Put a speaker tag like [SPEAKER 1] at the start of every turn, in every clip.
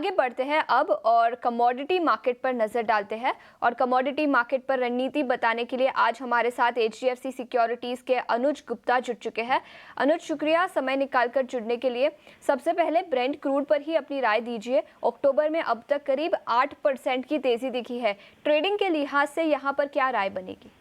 [SPEAKER 1] आगे बढ़ते हैं अब और कमोडिटी मार्केट पर नजर डालते हैं। और कमोडिटी मार्केट पर रणनीति बताने के लिए आज हमारे साथ HDFC सिक्योरिटीज के अनुज गुप्ता जुड़ चुके हैं। अनुज, शुक्रिया समय निकालकर जुड़ने के लिए। सबसे पहले ब्रेंट क्रूड पर ही अपनी राय दीजिए। अक्टूबर में अब तक करीब 8% की तेजी दिखी है। ट्रेडिंग के लिहाज से यहाँ पर क्या राय बनेगी?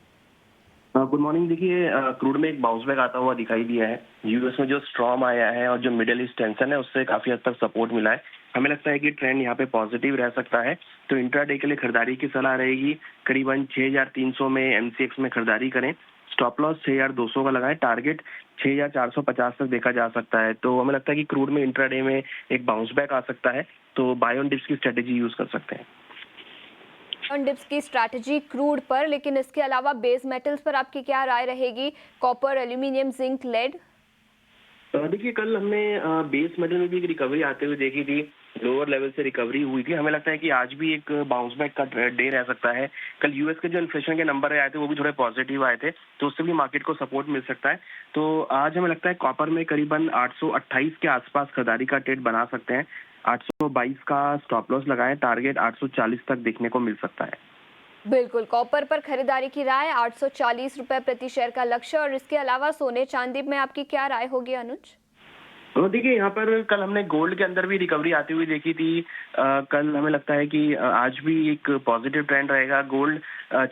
[SPEAKER 2] Good morning. देखिए, क्रूड में एक बाउंस बैक आता हुआ दिखाई दिया है। यूएस में जो स्ट्रॉम आया है और जो मिडिल ईस्ट टेंशन है उससे काफी हद तक सपोर्ट मिला है। हमें लगता है कि ट्रेंड यहाँ पे पॉजिटिव रह सकता है, तो इंट्राडे के लिए खरीदारी की सलाह रहेगी। करीबन 6300 में एमसीएक्स में खरीदारी करें। स्टॉप लॉस 6200 का लगाएं। टारगेट 6450 तक देखा जा सकता है। तो हमें लगता है कि क्रूड में इंट्राडे में एक बाउंस बैक आ सकता है, तो बाय ऑन डिप्स की स्ट्रेटेजी यूज कर सकते हैं।
[SPEAKER 1] ऑन डिप्स की स्ट्रैटेजी क्रूड पर, लेकिन इसके अलावा बेस मेटल्स पर आपकी क्या राय रहेगी? Copper, aluminium, zinc, lead.
[SPEAKER 2] देखिए, कल हमने बेस मेटल में भी एक रिकवरी आते हुए देखी थी। लोअर लेवल से रिकवरी हुई थी। हमें लगता है कि आज भी एक बाउंस बैक का डे रह सकता है। कल यूएस के जो इन्फ्लेशन के नंबर आए थे वो भी थोड़े पॉजिटिव आए थे, तो उससे भी मार्केट को सपोर्ट मिल सकता है। तो आज हमें लगता है कॉपर में करीबन 828 के आसपास खरीदारी का ट्रेड बना सकते हैं। 822 का स्टॉप लॉस लगाएं। टारगेट 840 तक देखने को मिल सकता है।
[SPEAKER 1] बिल्कुल, कॉपर पर खरीदारी की राय 840 रुपए प्रति शेयर का लक्ष्य। और इसके अलावा सोने चांदी में आपकी क्या राय होगी अनुज?
[SPEAKER 2] तो देखिए, यहाँ पर कल हमने गोल्ड के अंदर भी रिकवरी आती हुई देखी थी। कल हमें लगता है कि आज भी एक पॉजिटिव ट्रेंड रहेगा। गोल्ड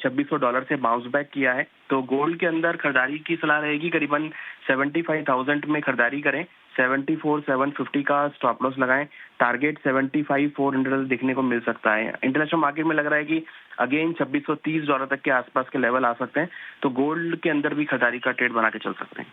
[SPEAKER 2] $2600 से बाउंस बैक किया है, तो गोल्ड के अंदर खरीदारी की सलाह रहेगी। करीबन 75,000 में खरीदारी करें। 74,750 का स्टॉप लॉस लगाएं। टारगेट 75,400 देखने को मिल सकता है। इंटरनेशनल मार्केट में लग रहा है कि अगेन $2630 तक के आसपास के लेवल आ सकते हैं, तो गोल्ड के अंदर भी खरीदारी का ट्रेड बना के चल सकते हैं।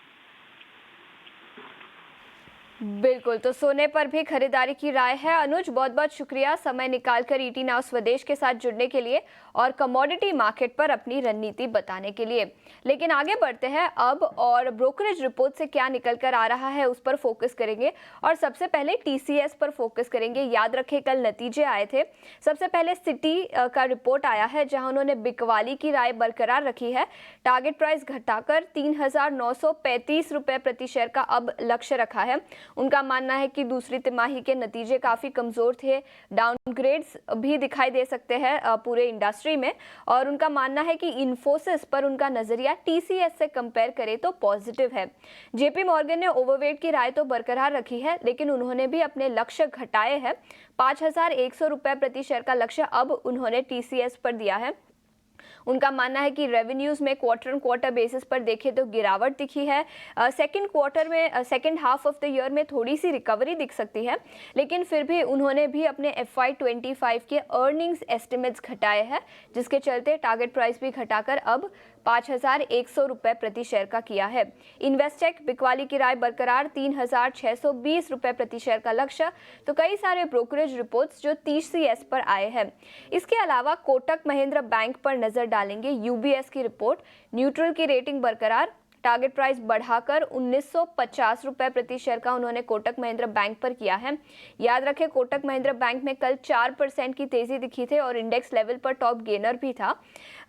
[SPEAKER 1] बिल्कुल, तो सोने पर भी खरीदारी की राय है। अनुज, बहुत बहुत शुक्रिया समय निकालकर ईटी नाउ स्वदेश के साथ जुड़ने के लिए और कमोडिटी मार्केट पर अपनी रणनीति बताने के लिए। लेकिन आगे बढ़ते हैं अब और ब्रोकरेज रिपोर्ट से क्या निकल कर आ रहा है उस पर फोकस करेंगे। और सबसे पहले टीसीएस पर फोकस करेंगे। याद रखें, कल नतीजे आए थे। सबसे पहले सिटी का रिपोर्ट आया है, जहां उन्होंने बिकवाली की राय बरकरार रखी है। टारगेट प्राइस घटाकर 3,935 रुपए प्रति शेयर का अब लक्ष्य रखा है। उनका मानना है कि दूसरी तिमाही के नतीजे काफी कमजोर थे। डाउनग्रेड्स भी दिखाई दे सकते हैं पूरे इंडस्ट्री में। और उनका मानना है कि इन्फोसिस पर उनका नजरिया टीसीएस से कंपेयर करें तो पॉजिटिव है। जेपी मॉर्गन ने ओवरवेट की राय तो बरकरार रखी है, लेकिन उन्होंने भी अपने लक्ष्य घटाए हैं। 5,100 रुपए प्रति शेयर का लक्ष्य अब उन्होंने टीसीएस पर दिया है। उनका मानना है कि रेवेन्यूज में क्वार्टर ऑन क्वार्टर बेसिस पर देखें तो गिरावट दिखी है। सेकंड क्वार्टर में second half of the year में थोड़ी सी रिकवरी दिख सकती है, लेकिन फिर भी उन्होंने भी अपने FY25 के अर्निंग्स एस्टिमेट्स घटाए हैं, जिसके चलते टारगेट प्राइस भी घटाकर अब 5,100 रुपए प्रति शेयर का किया है। इन्वेस्टेक बिकवाली की राय बरकरार 3,620 रुपए प्रति शेयर का लक्ष्य। तो कई सारे ब्रोकरेज रिपोर्ट्स जो TCS पर आए हैं। इसके अलावा कोटक महिंद्रा बैंक पर नजर डालेंगे। यूबीएस की रिपोर्ट, न्यूट्रल की रेटिंग बरकरार। टारगेट प्राइस बढ़ाकर 1950 रुपए प्रति शेयर का उन्होंने कोटक महिंद्रा बैंक पर किया है। याद रखें, कोटक महिंद्रा बैंक में कल 4% की तेजी दिखी थी और इंडेक्स लेवल पर टॉप गेनर भी था।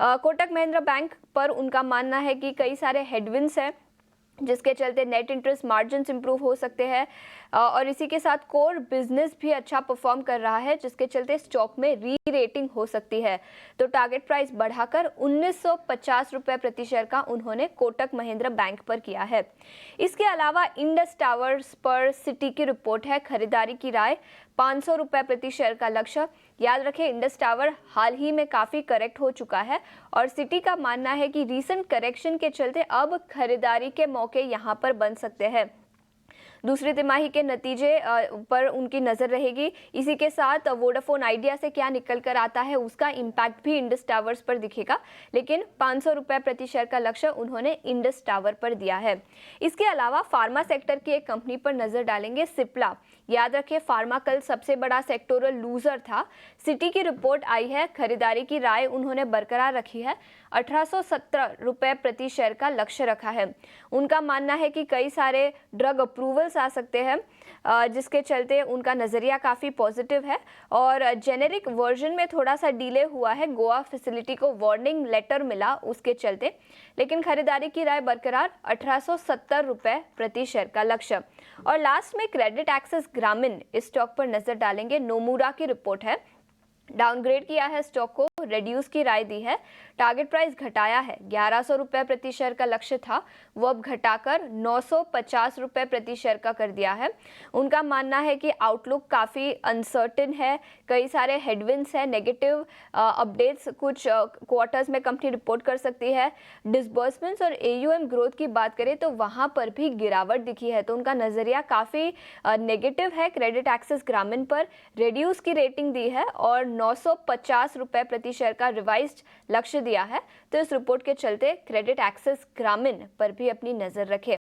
[SPEAKER 1] कोटक महिंद्रा बैंक पर उनका मानना है कि कई सारे हेडविंड्स हैं, जिसके चलते नेट इंटरेस्ट मार्जिन्स इंप्रूव हो सकते हैं। और इसी के साथ कोर बिजनेस भी अच्छा परफॉर्म कर रहा है, जिसके चलते स्टॉक में री रेटिंग हो सकती है। तो टारगेट प्राइस बढ़ाकर 1950 रुपए प्रति शेयर का उन्होंने कोटक महिंद्रा बैंक पर किया है। इसके अलावा इंडस टावर्स पर सिटी की रिपोर्ट है। खरीदारी की राय 500 रुपए प्रति शेयर का लक्ष्य। याद रखें, इंडस टावर हाल ही में काफी करेक्ट हो चुका है और सिटी का मानना है कि रीसेंट करेक्शन के चलते अब खरीदारी के मौके यहां पर बन सकते हैं। दूसरी तिमाही के नतीजे पर उनकी नजर रहेगी। इसी के साथ वोडाफोन आइडिया से क्या निकल कर आता है उसका इम्पैक्ट भी इंडस टावर्स पर दिखेगा, लेकिन 500 रुपए प्रति शेयर का लक्ष्य उन्होंने इंडस टावर पर दिया है। इसके अलावा फार्मा सेक्टर की एक कंपनी पर नजर डालेंगे, सिप्ला। याद रखें, फार्मा कल सबसे बड़ा सेक्टोरल लूजर था। सिटी की रिपोर्ट आई है। खरीदारी की राय उन्होंने बरकरार रखी है। 1817 रुपए प्रति शेयर का लक्ष्य रखा है। उनका मानना है कि कई सारे ड्रग अप्रूवल्स आ सकते हैं जिसके चलते उनका नज़रिया काफ़ी पॉजिटिव है और जेनेरिक वर्जन में थोड़ा सा डिले हुआ है। गोवा फैसिलिटी को वार्निंग लेटर मिला उसके चलते, लेकिन खरीदारी की राय बरकरार, 1870 रुपये प्रति शेयर का लक्ष्य। और लास्ट में क्रेडिट एक्सेस ग्रामीण इस स्टॉक पर नजर डालेंगे। नोमुरा की रिपोर्ट है, डाउनग्रेड किया है स्टॉक को, रेड्यूस की राय दी है, टारगेट प्राइस घटाया है। 1100 रुपये प्रति शेयर का लक्ष्य था, वो अब घटाकर 950 रुपये प्रति शेयर का कर दिया है। उनका मानना है कि आउटलुक काफ़ी अनसर्टेन है, कई सारे हेडविंड्स हैं, नेगेटिव अपडेट्स कुछ क्वार्टर्स में कंपनी रिपोर्ट कर सकती है। डिसबर्समेंट्स और AUM ग्रोथ की बात करें तो वहाँ पर भी गिरावट दिखी है, तो उनका नज़रिया काफ़ी नेगेटिव है क्रेडिट एक्सेस ग्रामीण पर। रेड्यूस की रेटिंग दी है और 950 रुपये प्रति शेयर का रिवाइज्ड लक्ष्य दिया है। तो इस रिपोर्ट के चलते क्रेडिट एक्सेस ग्रामीण पर भी अपनी नजर रखें।